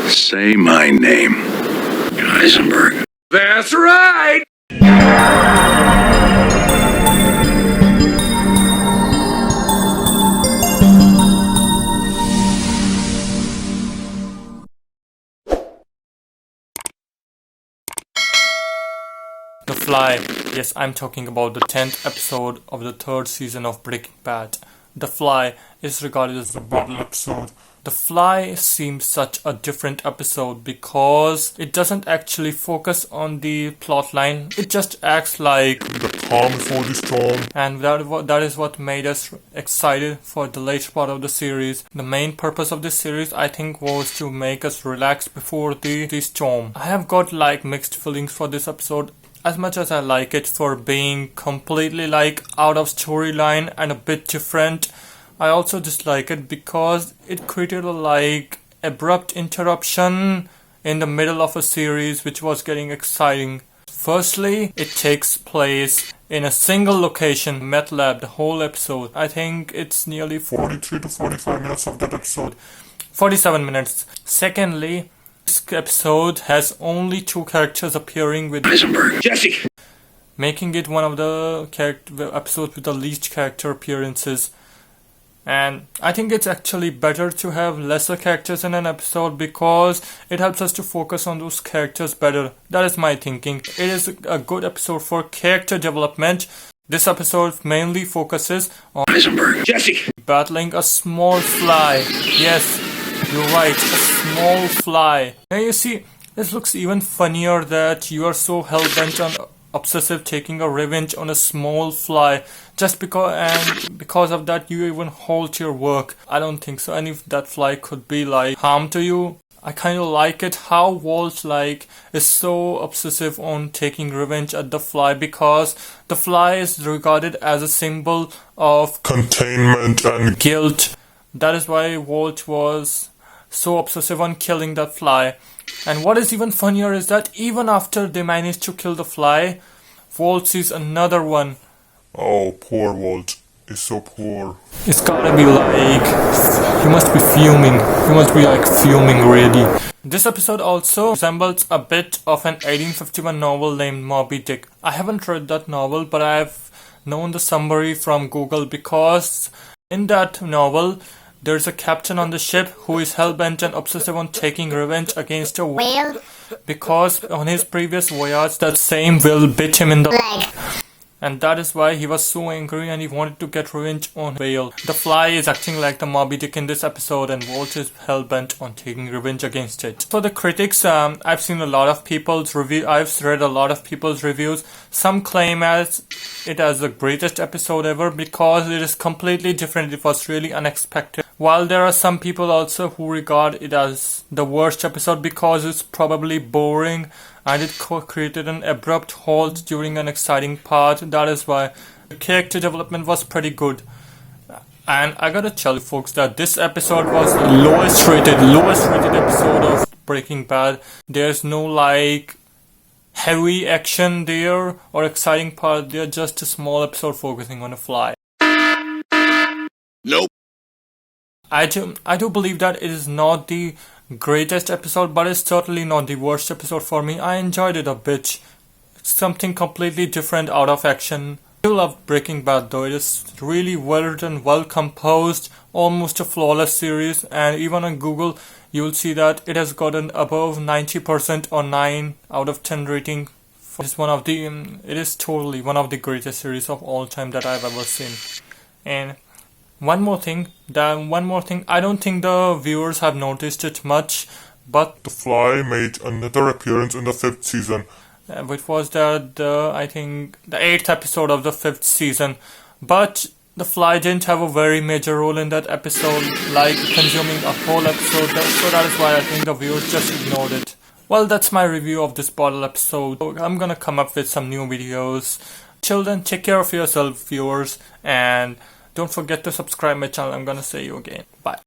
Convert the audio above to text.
Say my name. Heisenberg. That's right! The Fly. Yes, I'm talking about the 10th episode of the 3rd season of Breaking Bad. The Fly is regarded as the bottle episode. The Fly seems such a different episode because it doesn't actually focus on the plot line. It just acts like the calm before the storm. And that is what made us excited for the later part of the series. The main purpose of this series, I think, was to make us relax before the storm. I have got like mixed feelings for this episode. As much as I like it for being completely like out of storyline and a bit different, I also dislike it because it created a like abrupt interruption in the middle of a series which was getting exciting. Firstly, it takes place in a single location, meth lab, the whole episode. I think it's nearly 43 to 45 minutes of that episode. 47 minutes. Secondly, this episode has only 2 characters appearing with Heisenberg. Jesse! Making it one of the episodes with the least character appearances. And I think it's actually better to have lesser characters in an episode because it helps us to focus on those characters better. That is my thinking. It is a good episode for character development. This episode mainly focuses on Heisenberg. Jesse! battling a small fly. Yes, you're right, a small fly. Now you see, this looks even funnier that you are so hell-bent on obsessive taking a revenge on a small fly just because of that you even halt your work. I don't think so. And if that fly could be like harm to you, I kind of like it how Walt like is so obsessive on taking revenge at the fly because the fly is regarded as a symbol of containment and guilt. That is why Walt was so obsessive on killing that fly. And what is even funnier is that even after they manage to kill the fly, Walt sees another one. Oh, poor Walt. He's so poor. It's gotta be like, he must be fuming. He must be like fuming really. This episode also resembles a bit of an 1851 novel named Moby Dick. I haven't read that novel, but I've known the summary from Google because in that novel, there's a captain on the ship who is hell-bent and obsessive on taking revenge against a whale because on his previous voyage that same whale bit him in the leg. And that is why he was so angry and he wanted to get revenge on whale. The fly is acting like the Moby Dick in this episode and Walt is hell-bent on taking revenge against it. For the critics, I've seen a lot of people's review. I've read a lot of people's reviews. Some claim it as the greatest episode ever because it is completely different. It was really unexpected. While there are some people also who regard it as the worst episode because it's probably boring and it created an abrupt halt during an exciting part. That is why the character development was pretty good. And I gotta tell you folks that this episode was the lowest rated episode of Breaking Bad. There's no like heavy action there or exciting part there, just a small episode focusing on a fly. Nope. I do believe that it is not the greatest episode, but it's certainly not the worst episode for me. I enjoyed it a bit. It's something completely different out of action. I do love Breaking Bad though. It is really well written, well composed, almost a flawless series, and even on Google you'll see that it has gotten above 90% or 9 out of 10 rating. It is totally one of the greatest series of all time that I've ever seen. And one more thing, I don't think the viewers have noticed it much, but The Fly made another appearance in the 5th season. Which was I think the 8th episode of the 5th season. But the fly didn't have a very major role in that episode, like consuming a whole episode, so that is why I think the viewers just ignored it. Well, that's my review of this bottle episode. I'm gonna come up with some new videos. Till then, take care of yourself, viewers, and don't forget to subscribe my channel. I'm gonna see you again. Bye.